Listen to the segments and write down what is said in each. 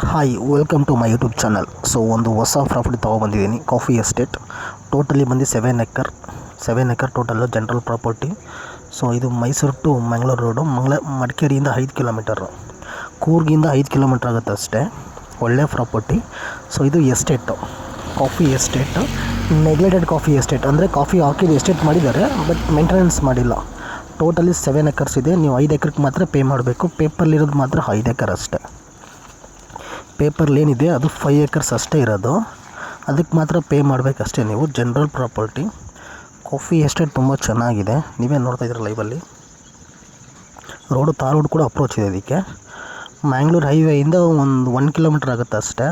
Hi welcome to my YouTube channel. So ಒಂದು ಹೊಸ property ತೊಗೊಬಂದಿದ್ದೀನಿ. ಕಾಫಿ ಎಸ್ಟೇಟ್ ಟೋಟಲಿ ಬಂದು 7 acre total general property. So ಇದು Mysuru to Mangaluru road, ಮಡಿಕೇರಿಯಿಂದ 5 ಕಿಲೋಮೀಟರು, ಕೂರ್ಗಿಂದ 5 ಕಿಲೋಮೀಟರ್ ಆಗುತ್ತೆ ಅಷ್ಟೇ. ಒಳ್ಳೆ ಪ್ರಾಪರ್ಟಿ. ಸೊ ಇದು estate, coffee estate, neglected coffee estate. ಅಂದರೆ ಕಾಫಿ ಹಾಕಿದ್ದು ಎಸ್ಟೇಟ್ ಮಾಡಿದ್ದಾರೆ ಬಟ್ ಮೇಂಟೆನೆನ್ಸ್ ಮಾಡಿಲ್ಲ. ಟೋಟಲಿ 7 ಎಕರ್ಸ್ ಇದೆ. ನೀವು 5 ಎಕರ್ಗೆ ಮಾತ್ರ ಪೇ ಮಾಡಬೇಕು. ಪೇಪರ್ಲಿರೋದು ಮಾತ್ರ 5 ಎಕರ್ ಅಷ್ಟೇ. ಪೇಪರ್ಲೇನಿದೆ ಅದು 5 ಎಕರ್ಸ್ ಅಷ್ಟೇ ಇರೋದು, ಅದಕ್ಕೆ ಮಾತ್ರ ಪೇ ಮಾಡಬೇಕಷ್ಟೇ ನೀವು. ಜನರಲ್ ಪ್ರಾಪರ್ಟಿ ಕಾಫಿ ಎಸ್ಟೇಟ್ ತುಂಬ ಚೆನ್ನಾಗಿದೆ. ನೀವೇ ನೋಡ್ತಾ ಇದ್ದೀರ ಲೈವಲ್ಲಿ. ತಾರ್ ರೋಡ್ ಕೂಡ ಅಪ್ರೋಚ್ ಇದೆ ಇದಕ್ಕೆ. ಮ್ಯಾಂಗ್ಳೂರು ಹೈವೇಯಿಂದ ಒಂದು 1 ಕಿಲೋಮೀಟರ್ ಆಗುತ್ತೆ ಅಷ್ಟೇ.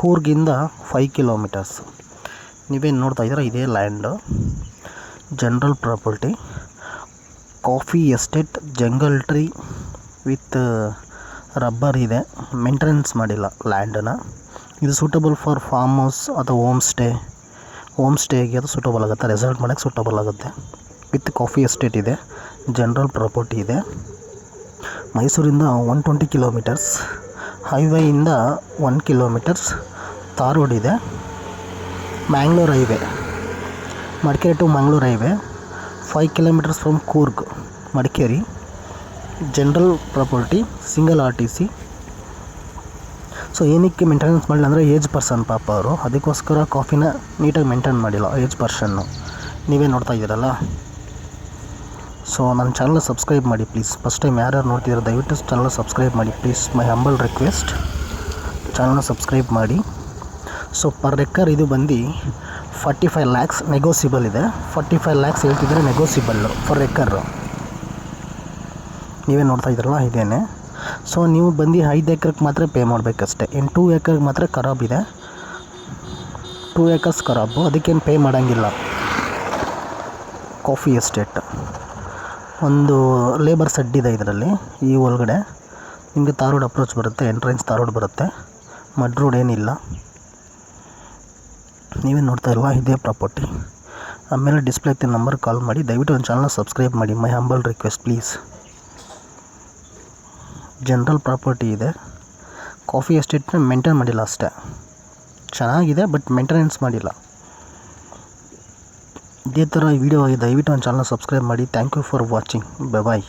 ಕೂರ್ಗಿಂದ 5 ಕಿಲೋಮೀಟರ್ಸ್. ನೀವೇನು ನೋಡ್ತಾ ಇದ್ದೀರ ಇದೇ land. General property coffee estate, jungle tree with rubber ಇದೆ. ಮೇಂಟೆನೆನ್ಸ್ ಮಾಡಿಲ್ಲ ಲ್ಯಾಂಡನ್ನು. ಇದು ಸೂಟಬಲ್ ಫಾರ್ ಫಾರ್ಮ್ ಹೌಸ್ ಅಥವಾ ಹೋಮ್ ಸ್ಟೇಗೆ ಅದು ಸೂಟಬಲ್ ಆಗುತ್ತೆ. ರೆಸಾರ್ಟ್ ಮಾಡೋಕ್ಕೆ ಸೂಟಬಲ್ ಆಗುತ್ತೆ. ವಿತ್ ಕಾಫಿ ಎಸ್ಟೇಟ್ ಇದೆ. ಜನರಲ್ ಪ್ರಾಪರ್ಟಿ ಇದೆ. ಮೈಸೂರಿಂದ 120 ಕಿಲೋಮೀಟರ್ಸ್, ಹೈವೇಯಿಂದ 1 ಕಿಲೋಮೀಟರ್ಸ್, ತಾರ್ ರೋಡ್ ಇದೆ. Mangalore highway, Madikeri to Mangaluru highway 5 kilometres from Coorg, Madikeri. General property, single RTC. So ಏನಕ್ಕೆ ಮೇಂಟೆನೆನ್ಸ್ ಮಾಡಿಲ್ಲ ಅಂದರೆ ಏಜ್ ಪರ್ಸನ್ ಪಾಪ ಅವರು, ಅದಕ್ಕೋಸ್ಕರ ಕಾಫಿನ ನೀಟಾಗಿ ಮೇಂಟೈನ್ ಮಾಡಿಲ್ಲ ಏಜ್ ಪರ್ಸನ್ನು. ನೀವೇ ನೋಡ್ತಾ ಇದ್ದೀರಲ್ಲ. ಸೊ ನನ್ನ ಚಾನಲ್ ಸಬ್ಸ್ಕ್ರೈಬ್ ಮಾಡಿ ಪ್ಲೀಸ್. ಫಸ್ಟ್ ಟೈಮ್ ಯಾರ್ಯಾರು ನೋಡ್ತಿದ್ದೀರ ದಯವಿಟ್ಟು ಚಾನಲ್ ಸಬ್ಸ್ಕ್ರೈಬ್ ಮಾಡಿ ಪ್ಲೀಸ್. ಮೈ ಹಂಬಲ್ ರಿಕ್ವೆಸ್ಟ್, ಚಾನಲ್ನ ಸಬ್ಸ್ಕ್ರೈಬ್ ಮಾಡಿ. ಸೊ ಪರ್ ಎಕರ್ ಇದು ಬಂದು 45 lakhs ನೆಗೋಸಿಬಲ್ ಇದೆ. 45 lakhs ಹೇಳ್ತಿದ್ರೆ ನೆಗೋಸಿಬಲ್ಲು ಪರ್ ಎಕರು. ನೀವೇ ನೋಡ್ತಾ ಇದ್ದೀರಲ್ಲ ಇದೇನೆ. ಸೊ ನೀವು ಬಂದು 5 ಎಕರ್ಗೆ ಮಾತ್ರ ಪೇ ಮಾಡಬೇಕಷ್ಟೇ. ಇನ್ನು 2 ಎಕರ್ಗೆ ಮಾತ್ರ ಖರಾಬ್ ಇದೆ. 2 ಎಕರ್ಸ್ ಖರಾಬು, ಅದಕ್ಕೇನು ಪೇ ಮಾಡೋಂಗಿಲ್ಲ. ಕಾಫಿ ಎಸ್ಟೇಟ್ ಒಂದು ಲೇಬರ್ ಸೆಡ್ ಇದೆ ಇದರಲ್ಲಿ. ಈ ಒಳಗಡೆ ನಿಮಗೆ ತಾರ್ ರೋಡ್ ಅಪ್ರೋಚ್ ಬರುತ್ತೆ, ಎಂಟ್ರೆನ್ಸ್ ತಾರ್ ರೋಡ್ ಬರುತ್ತೆ, ಮಡ್ ರೋಡ್ ಏನಿಲ್ಲ. ನೀವೇ ನೋಡ್ತಾ ಇಲ್ವಾ ಇದೇ ಪ್ರಾಪರ್ಟಿ. ಆಮೇಲೆ ಡಿಸ್ಪ್ಲೇ ಆಗ್ತಿರೋ ನಂಬರ್ ಕಾಲ್ ಮಾಡಿ. ದಯವಿಟ್ಟು ಒಂದು ಚಾನಲ್ ಸಬ್ಸ್ಕ್ರೈಬ್ ಮಾಡಿ. ಮೈ humble request please. General property ಇದೆ. ಕಾಫಿ ಎಸ್ಟೇಟ್ನ ಮೇಂಟೈನ್ ಮಾಡಿಲ್ಲ ಅಷ್ಟೇ. ಚೆನ್ನಾಗಿದೆ ಬಟ್ ಮೇಂಟೆನೆನ್ಸ್ ಮಾಡಿಲ್ಲ. ಇದೇ ಥರ ವಿಡಿಯೋ ಆಗಿದೆ. ದಯವಿಟ್ಟು ಒಂದು ಚಾನಲ್ ಸಬ್ಸ್ಕ್ರೈಬ್ ಮಾಡಿ. Thank you for watching. Bye.